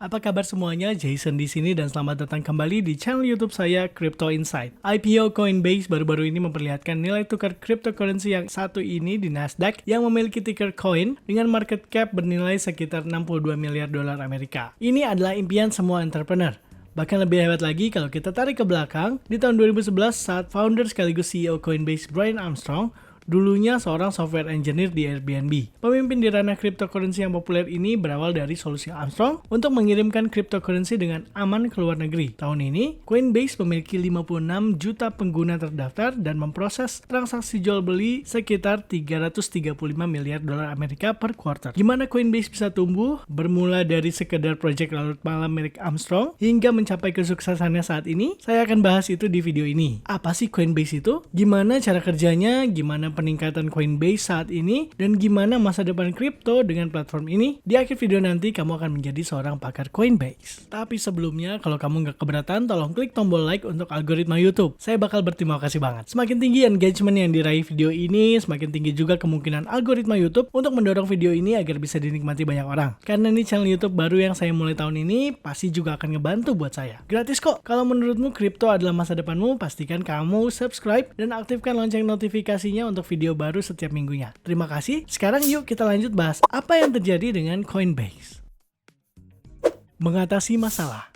Apa kabar semuanya? Jason di sini dan selamat datang kembali di channel YouTube saya Crypto Insight. IPO Coinbase baru-baru ini memperlihatkan nilai tukar cryptocurrency yang satu ini di Nasdaq yang memiliki ticker Coin dengan market cap bernilai sekitar 62 miliar dolar Amerika. Ini adalah impian semua entrepreneur. Bahkan lebih hebat lagi kalau kita tarik ke belakang, di tahun 2011 saat founder sekaligus CEO Coinbase Brian Armstrong dulunya seorang software engineer di Airbnb. Pemimpin di ranah cryptocurrency yang populer ini berawal dari solusi Armstrong untuk mengirimkan cryptocurrency dengan aman ke luar negeri. Tahun ini, Coinbase memiliki 56 juta pengguna terdaftar dan memproses transaksi jual beli sekitar 335 miliar dolar Amerika per quarter. Gimana Coinbase bisa tumbuh? Bermula dari sekedar project larut malam milik Armstrong hingga mencapai kesuksesannya saat ini, saya akan bahas itu di video ini. Apa sih Coinbase itu? Gimana cara kerjanya? Gimana peningkatan Coinbase saat ini, dan gimana masa depan kripto dengan platform ini? Di akhir video nanti kamu akan menjadi seorang pakar Coinbase. Tapi sebelumnya, kalau kamu nggak keberatan, tolong klik tombol like untuk algoritma YouTube. Saya bakal berterima kasih banget. Semakin tinggi engagement yang diraih video ini, semakin tinggi juga kemungkinan algoritma YouTube untuk mendorong video ini agar bisa dinikmati banyak orang. Karena ini channel YouTube baru yang saya mulai tahun ini, pasti juga akan ngebantu buat saya. Gratis kok. Kalau menurutmu kripto adalah masa depanmu, pastikan kamu subscribe dan aktifkan lonceng notifikasinya untuk video baru setiap minggunya. Terima kasih. Sekarang yuk kita lanjut bahas apa yang terjadi dengan Coinbase. Mengatasi masalah.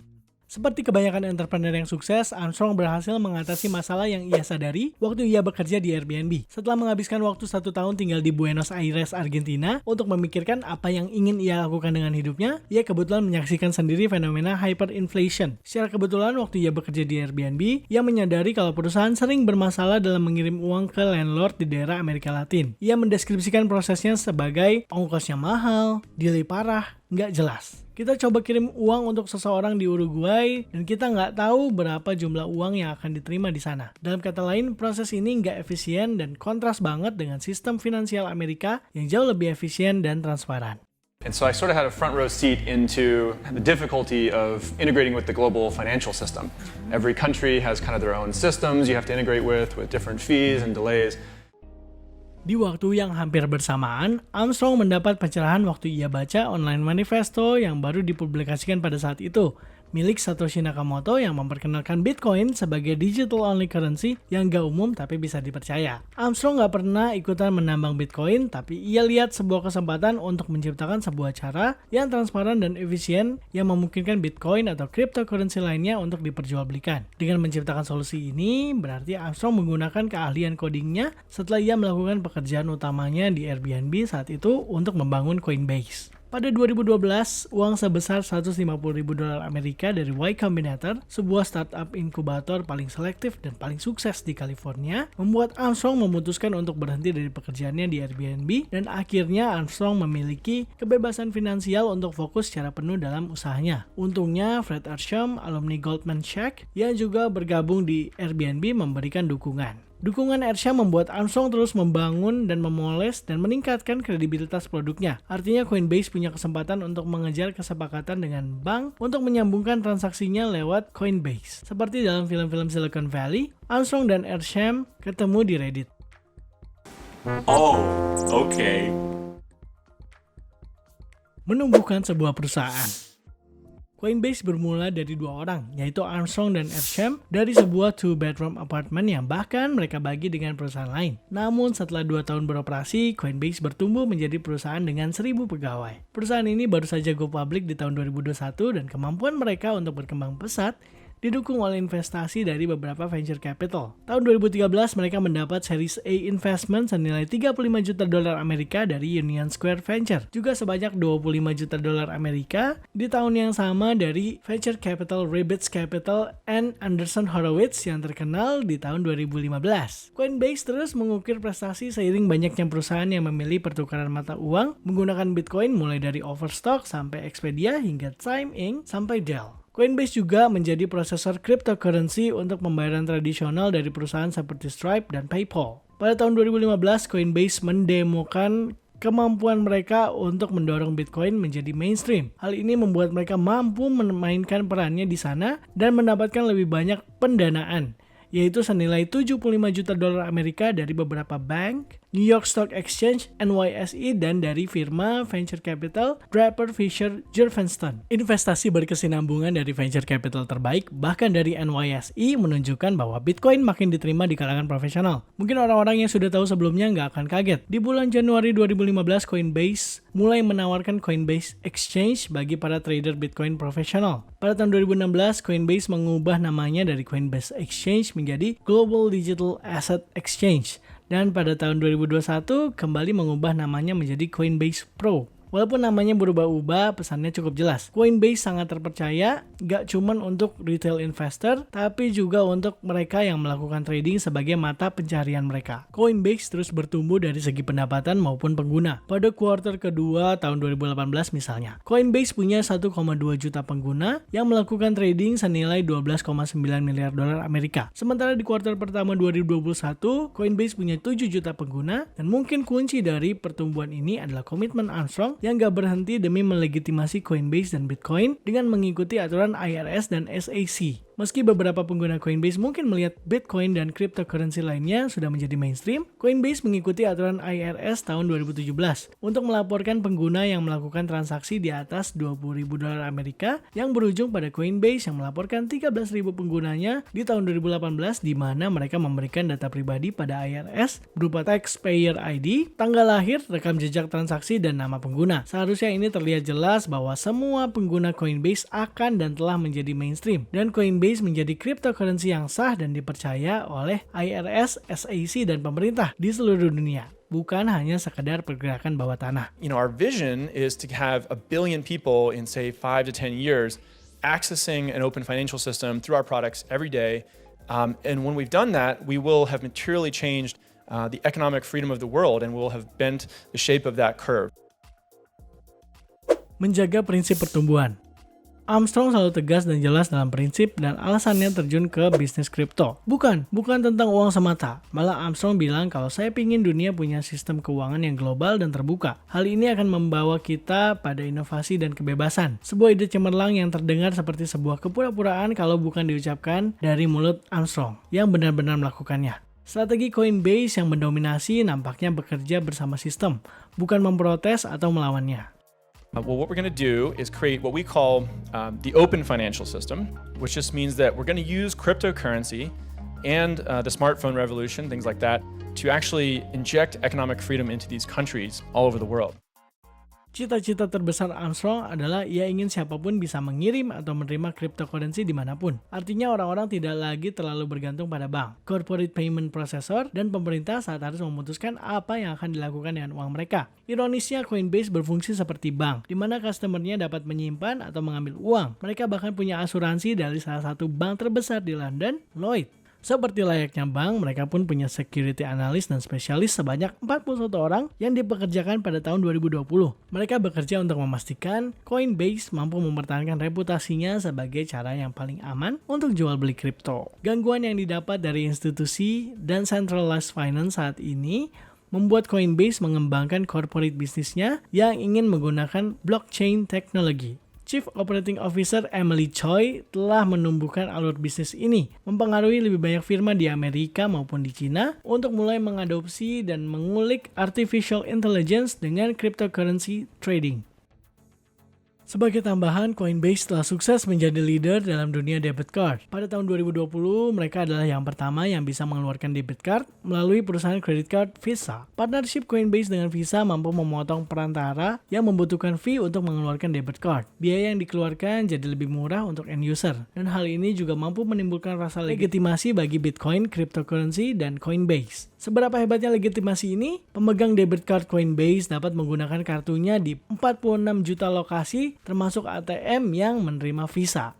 Seperti kebanyakan entrepreneur yang sukses, Armstrong berhasil mengatasi masalah yang ia sadari waktu ia bekerja di Airbnb. Setelah menghabiskan waktu 1 tahun tinggal di Buenos Aires, Argentina, untuk memikirkan apa yang ingin ia lakukan dengan hidupnya, ia kebetulan menyaksikan sendiri fenomena hyperinflation. Secara kebetulan waktu ia bekerja di Airbnb, ia menyadari kalau perusahaan sering bermasalah dalam mengirim uang ke landlord di daerah Amerika Latin. Ia mendeskripsikan prosesnya sebagai ongkosnya mahal, delay parah, nggak jelas. Kita coba kirim uang untuk seseorang di Uruguay dan kita nggak tahu berapa jumlah uang yang akan diterima di sana. Dalam kata lain, proses ini nggak efisien dan kontras banget dengan sistem finansial Amerika yang jauh lebih efisien dan transparan. And so I sort of had a front row seat into the difficulty of integrating with the global financial system. Every country has kind of their own systems you have to integrate with different fees and delays. Di waktu yang hampir bersamaan, Armstrong mendapat pencerahan waktu ia baca online manifesto yang baru dipublikasikan pada saat itu, milik Satoshi Nakamoto yang memperkenalkan Bitcoin sebagai digital-only currency yang gak umum tapi bisa dipercaya. Armstrong gak pernah ikutan menambang Bitcoin, tapi ia lihat sebuah kesempatan untuk menciptakan sebuah cara yang transparan dan efisien yang memungkinkan Bitcoin atau cryptocurrency lainnya untuk diperjualbelikan. Dengan menciptakan solusi ini, berarti Armstrong menggunakan keahlian codingnya setelah ia melakukan pekerjaan utamanya di Airbnb saat itu untuk membangun Coinbase. Pada 2012, uang sebesar 150.000 dolar Amerika dari Y Combinator, sebuah startup inkubator paling selektif dan paling sukses di California, membuat Armstrong memutuskan untuk berhenti dari pekerjaannya di Airbnb dan akhirnya Armstrong memiliki kebebasan finansial untuk fokus secara penuh dalam usahanya. Untungnya, Fred Arsham, alumni Goldman Sachs, yang juga bergabung di Airbnb memberikan dukungan. Dukungan Arsham membuat Armstrong terus membangun dan memoles dan meningkatkan kredibilitas produknya. Artinya Coinbase punya kesempatan untuk mengejar kesepakatan dengan bank untuk menyambungkan transaksinya lewat Coinbase. Seperti dalam film-film Silicon Valley, Armstrong dan Arsham ketemu di Reddit. Oh, okay. Menumbuhkan sebuah perusahaan. Coinbase bermula dari dua orang, yaitu Armstrong dan Arsham, dari sebuah 2-bedroom apartment yang bahkan mereka bagi dengan perusahaan lain. Namun setelah 2 tahun beroperasi, Coinbase bertumbuh menjadi perusahaan dengan 1.000 pegawai. Perusahaan ini baru saja go public di tahun 2021 dan kemampuan mereka untuk berkembang pesat didukung oleh investasi dari beberapa venture capital. Tahun 2013 mereka mendapat Series A investment senilai 35 juta dolar Amerika dari Union Square Venture. Juga sebanyak 25 juta dolar Amerika di tahun yang sama dari venture capital Rabbits Capital and Anderson Horowitz yang terkenal di tahun 2015. Coinbase terus mengukir prestasi seiring banyaknya perusahaan yang memilih pertukaran mata uang menggunakan Bitcoin mulai dari Overstock sampai Expedia hingga Chime Inc. sampai Dell. Coinbase juga menjadi prosesor cryptocurrency untuk pembayaran tradisional dari perusahaan seperti Stripe dan PayPal. Pada tahun 2015, Coinbase mendemokan kemampuan mereka untuk mendorong Bitcoin menjadi mainstream. Hal ini membuat mereka mampu memainkan perannya di sana dan mendapatkan lebih banyak pendanaan, yaitu senilai 75 juta dolar Amerika dari beberapa bank New York Stock Exchange, NYSE, dan dari firma venture capital Draper Fisher Jurfenstein. Investasi berkesinambungan dari venture capital terbaik, bahkan dari NYSE, menunjukkan bahwa Bitcoin makin diterima di kalangan profesional. Mungkin orang-orang yang sudah tahu sebelumnya nggak akan kaget. Di bulan Januari 2015, Coinbase mulai menawarkan Coinbase Exchange bagi para trader Bitcoin profesional. Pada tahun 2016, Coinbase mengubah namanya dari Coinbase Exchange menjadi Global Digital Asset Exchange. Dan pada tahun 2021 kembali mengubah namanya menjadi Coinbase Pro. Walaupun namanya berubah-ubah, pesannya cukup jelas. Coinbase sangat terpercaya, gak cuman untuk retail investor, tapi juga untuk mereka yang melakukan trading sebagai mata pencarian mereka. Coinbase terus bertumbuh dari segi pendapatan maupun pengguna. Pada kuartal kedua tahun 2018 misalnya, Coinbase punya 1,2 juta pengguna yang melakukan trading senilai 12,9 miliar dolar Amerika. Sementara di kuartal pertama 2021, Coinbase punya 7 juta pengguna, dan mungkin kunci dari pertumbuhan ini adalah komitmen Armstrong yang gak berhenti demi melegitimasi Coinbase dan Bitcoin dengan mengikuti aturan IRS dan SEC. Meski beberapa pengguna Coinbase mungkin melihat Bitcoin dan cryptocurrency lainnya sudah menjadi mainstream, Coinbase mengikuti aturan IRS tahun 2017 untuk melaporkan pengguna yang melakukan transaksi di atas 20.000 dolar Amerika yang berujung pada Coinbase yang melaporkan 13.000 penggunanya di tahun 2018, di mana mereka memberikan data pribadi pada IRS berupa taxpayer ID, tanggal lahir, rekam jejak transaksi, dan nama pengguna. Seharusnya ini terlihat jelas bahwa semua pengguna Coinbase akan dan telah menjadi mainstream, dan Coinbase menjadi cryptocurrency yang sah dan dipercaya oleh IRS, SEC, dan pemerintah di seluruh dunia. Bukan hanya sekedar pergerakan bawah tanah. Our vision is to have 1 billion people in, say, 5 to 10 years accessing an open financial system through our products every day. And when we've done that, we will have materially changed the economic freedom of the world, and we'll have bent the shape of that curve. Menjaga prinsip pertumbuhan. Armstrong selalu tegas dan jelas dalam prinsip dan alasannya terjun ke bisnis kripto. Bukan tentang uang semata. Malah Armstrong bilang kalau saya pingin dunia punya sistem keuangan yang global dan terbuka. Hal ini akan membawa kita pada inovasi dan kebebasan. Sebuah ide cemerlang yang terdengar seperti sebuah kepura-puraan kalau bukan diucapkan dari mulut Armstrong yang benar-benar melakukannya. Strategi Coinbase yang mendominasi nampaknya bekerja bersama sistem, bukan memprotes atau melawannya. Well, what we're going to do is create what we call the open financial system, which just means that we're going to use cryptocurrency and the smartphone revolution, things like that, to actually inject economic freedom into these countries all over the world. Cita-cita terbesar Armstrong adalah ia ingin siapapun bisa mengirim atau menerima cryptocurrency dimanapun. Artinya orang-orang tidak lagi terlalu bergantung pada bank, corporate payment processor, dan pemerintah saat harus memutuskan apa yang akan dilakukan dengan uang mereka. Ironisnya, Coinbase berfungsi seperti bank, di mana customer-nya dapat menyimpan atau mengambil uang. Mereka bahkan punya asuransi dari salah satu bank terbesar di London, Lloyds. Seperti layaknya bank, mereka pun punya security analyst dan spesialis sebanyak 41 orang yang dipekerjakan pada tahun 2020. Mereka bekerja untuk memastikan Coinbase mampu mempertahankan reputasinya sebagai cara yang paling aman untuk jual beli kripto. Gangguan yang didapat dari institusi dan centralized finance saat ini membuat Coinbase mengembangkan corporate bisnisnya yang ingin menggunakan blockchain teknologi. Chief Operating Officer Emily Choi telah menumbuhkan alur bisnis ini, mempengaruhi lebih banyak firma di Amerika maupun di Cina untuk mulai mengadopsi dan mengulik artificial intelligence dengan cryptocurrency trading. Sebagai tambahan, Coinbase telah sukses menjadi leader dalam dunia debit card. Pada tahun 2020, mereka adalah yang pertama yang bisa mengeluarkan debit card melalui perusahaan credit card Visa. Partnership Coinbase dengan Visa mampu memotong perantara yang membutuhkan fee untuk mengeluarkan debit card. Biaya yang dikeluarkan jadi lebih murah untuk end user. Dan hal ini juga mampu menimbulkan rasa legitimasi bagi Bitcoin, cryptocurrency, dan Coinbase. Seberapa hebatnya legitimasi ini? Pemegang debit card Coinbase dapat menggunakan kartunya di 46 juta lokasi, termasuk ATM yang menerima Visa.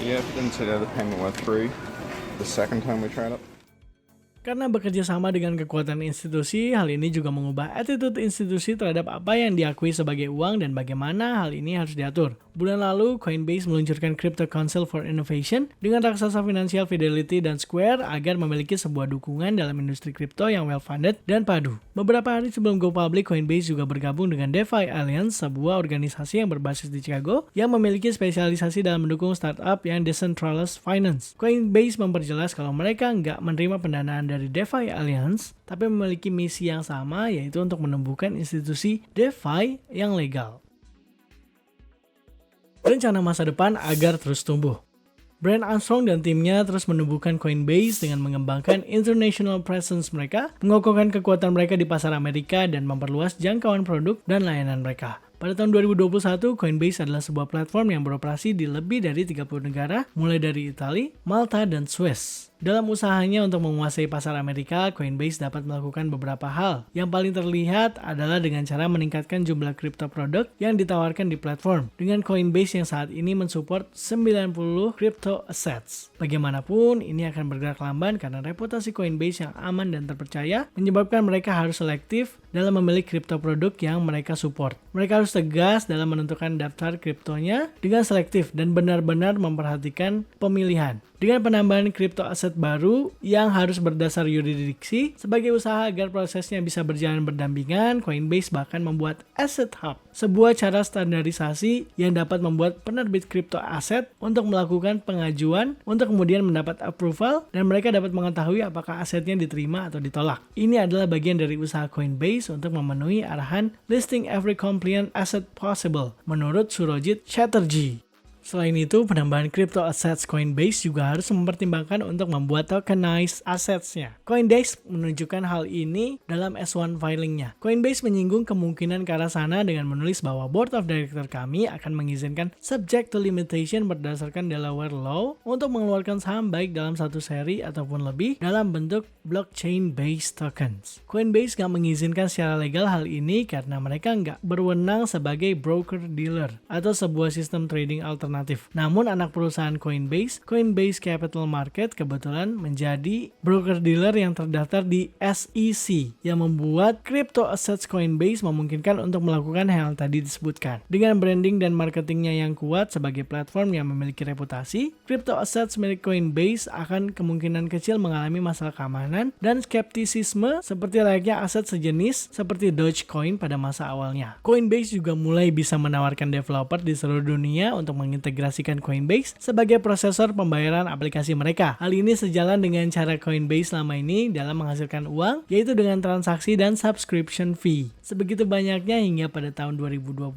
Yeah, but then today the payment went through the second time we tried it. Karena bekerja sama dengan kekuatan institusi, hal ini juga mengubah attitude institusi terhadap apa yang diakui sebagai uang dan bagaimana hal ini harus diatur. Bulan lalu, Coinbase meluncurkan Crypto Council for Innovation dengan raksasa finansial Fidelity dan Square agar memiliki sebuah dukungan dalam industri kripto yang well-funded dan padu. Beberapa hari sebelum go public, Coinbase juga bergabung dengan DeFi Alliance, sebuah organisasi yang berbasis di Chicago yang memiliki spesialisasi dalam mendukung startup yang decentralized finance. Coinbase memperjelas kalau mereka nggak menerima pendanaan dari DeFi Alliance, tapi memiliki misi yang sama, yaitu untuk menumbuhkan institusi DeFi yang legal. Rencana masa depan agar terus tumbuh. Brent Armstrong dan timnya terus menumbuhkan Coinbase dengan mengembangkan international presence mereka, mengokohkan kekuatan mereka di pasar Amerika, dan memperluas jangkauan produk dan layanan mereka. Pada tahun 2021, Coinbase adalah sebuah platform yang beroperasi di lebih dari 30 negara, mulai dari Italia, Malta, dan Swiss. Dalam usahanya untuk menguasai pasar Amerika, Coinbase dapat melakukan beberapa hal. Yang paling terlihat adalah dengan cara meningkatkan jumlah kripto produk yang ditawarkan di platform. Dengan Coinbase yang saat ini mensupport 90 crypto assets. Bagaimanapun, ini akan bergerak lamban karena reputasi Coinbase yang aman dan terpercaya menyebabkan mereka harus selektif dalam memilih kripto produk yang mereka support. Mereka harus tegas dalam menentukan daftar kriptonya dengan selektif dan benar-benar memperhatikan pemilihan. Dengan penambahan kripto aset baru yang harus berdasar yurisdiksi sebagai usaha agar prosesnya bisa berjalan berdampingan, Coinbase bahkan membuat Asset Hub, sebuah cara standarisasi yang dapat membuat penerbit kripto aset untuk melakukan pengajuan untuk kemudian mendapat approval dan mereka dapat mengetahui apakah asetnya diterima atau ditolak. Ini adalah bagian dari usaha Coinbase untuk memenuhi arahan listing every compliant asset possible menurut Surojit Chatterjee. Selain itu, penambahan crypto assets Coinbase juga harus mempertimbangkan untuk membuat tokenized assets-nya. Coinbase menunjukkan hal ini dalam S1 filingnya. Coinbase menyinggung kemungkinan ke arah sana dengan menulis bahwa Board of Director kami akan mengizinkan subject to limitation berdasarkan Delaware Law untuk mengeluarkan saham baik dalam satu seri ataupun lebih dalam bentuk blockchain-based tokens. Coinbase nggak mengizinkan secara legal hal ini karena mereka nggak berwenang sebagai broker-dealer atau sebuah sistem trading alternatif. Namun anak perusahaan Coinbase, Coinbase Capital Market kebetulan menjadi broker-dealer yang terdaftar di SEC yang membuat crypto assets Coinbase memungkinkan untuk melakukan hal yang tadi disebutkan. Dengan branding dan marketingnya yang kuat sebagai platform yang memiliki reputasi, crypto assets milik Coinbase akan kemungkinan kecil mengalami masalah keamanan dan skeptisisme seperti layaknya aset sejenis seperti Dogecoin pada masa awalnya. Coinbase juga mulai bisa menawarkan developer di seluruh dunia untuk mengintegrasikan Coinbase sebagai prosesor pembayaran aplikasi mereka. Hal ini sejalan dengan cara Coinbase selama ini dalam menghasilkan uang, yaitu dengan transaksi dan subscription fee. Sebegitu banyaknya hingga pada tahun 2020,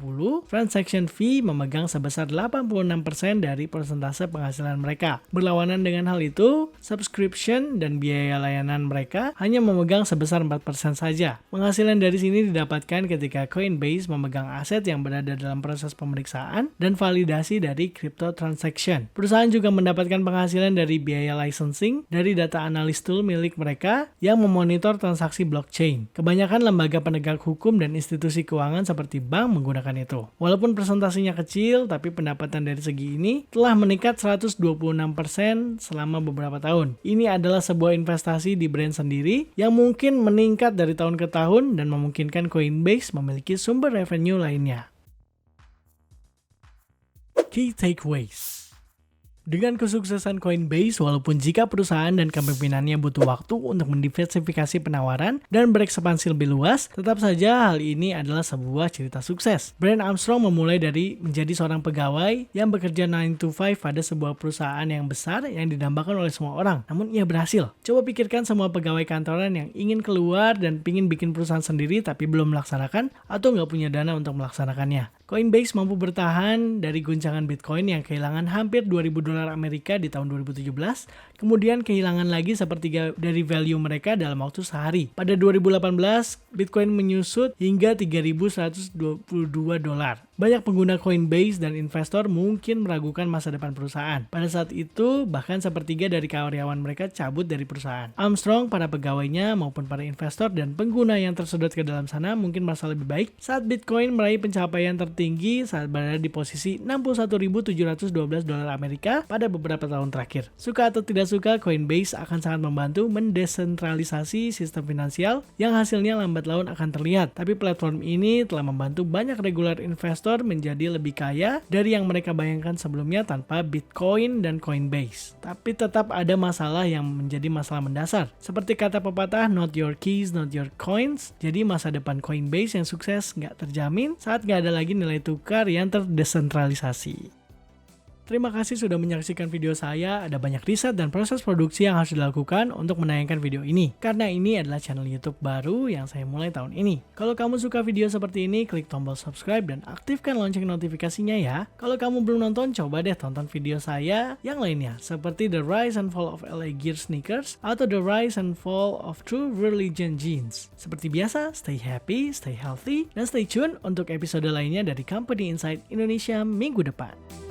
transaction fee memegang sebesar 86% dari persentase penghasilan mereka. Berlawanan dengan hal itu, subscription dan biaya layanan mereka hanya memegang sebesar 4% saja. Penghasilan dari sini didapatkan ketika Coinbase memegang aset yang berada dalam proses pemeriksaan dan validasi dari crypto transaction. Perusahaan juga mendapatkan penghasilan dari biaya licensing dari data analis tool milik mereka yang memonitor transaksi blockchain. Kebanyakan lembaga penegak hukum dan institusi keuangan seperti bank menggunakan itu. Walaupun presentasinya kecil, tapi pendapatan dari segi ini telah meningkat 126% selama beberapa tahun. Ini adalah sebuah investasi di brand sendiri yang mungkin meningkat dari tahun ke tahun dan memungkinkan Coinbase memiliki sumber revenue lainnya. Key takeaways. Dengan kesuksesan Coinbase, walaupun jika perusahaan dan kepemimpinannya butuh waktu untuk mendiversifikasi penawaran dan berekspansi lebih luas, tetap saja hal ini adalah sebuah cerita sukses. Brent Armstrong memulai dari menjadi seorang pegawai yang bekerja 9 to 5 pada sebuah perusahaan yang besar yang didambakan oleh semua orang. Namun ia berhasil. Coba pikirkan semua pegawai kantoran yang ingin keluar dan ingin bikin perusahaan sendiri tapi belum melaksanakan atau nggak punya dana untuk melaksanakannya. Coinbase mampu bertahan dari guncangan Bitcoin yang kehilangan hampir $2.000 Amerika di tahun 2017, kemudian kehilangan lagi sepertiga dari value mereka dalam waktu sehari. Pada 2018, Bitcoin menyusut hingga $3.122. Banyak pengguna Coinbase dan investor mungkin meragukan masa depan perusahaan. Pada saat itu, bahkan sepertiga dari karyawan mereka cabut dari perusahaan. Armstrong, para pegawainya, maupun para investor dan pengguna yang tersedot ke dalam sana mungkin merasa lebih baik saat Bitcoin meraih pencapaian tertinggi tertinggi saat berada di posisi 61.712 dolar Amerika pada beberapa tahun terakhir. Suka atau tidak suka, Coinbase akan sangat membantu mendesentralisasi sistem finansial yang hasilnya lambat laun akan terlihat. Tapi platform ini telah membantu banyak regular investor menjadi lebih kaya dari yang mereka bayangkan sebelumnya tanpa Bitcoin dan Coinbase. Tapi tetap ada masalah yang menjadi masalah mendasar. Seperti kata pepatah, not your keys, not your coins. Jadi masa depan Coinbase yang sukses nggak terjamin saat nggak ada lagi nilai tukar yang terdesentralisasi. Terima kasih sudah menyaksikan video saya. Ada banyak riset dan proses produksi yang harus dilakukan untuk menayangkan video ini. Karena ini adalah channel YouTube baru yang saya mulai tahun ini. Kalau kamu suka video seperti ini, klik tombol subscribe dan aktifkan lonceng notifikasinya ya. Kalau kamu belum nonton, coba deh tonton video saya yang lainnya. Seperti The Rise and Fall of LA Gear Sneakers atau The Rise and Fall of True Religion Jeans. Seperti biasa, stay happy, stay healthy, dan stay tune untuk episode lainnya dari Company Insight Indonesia minggu depan.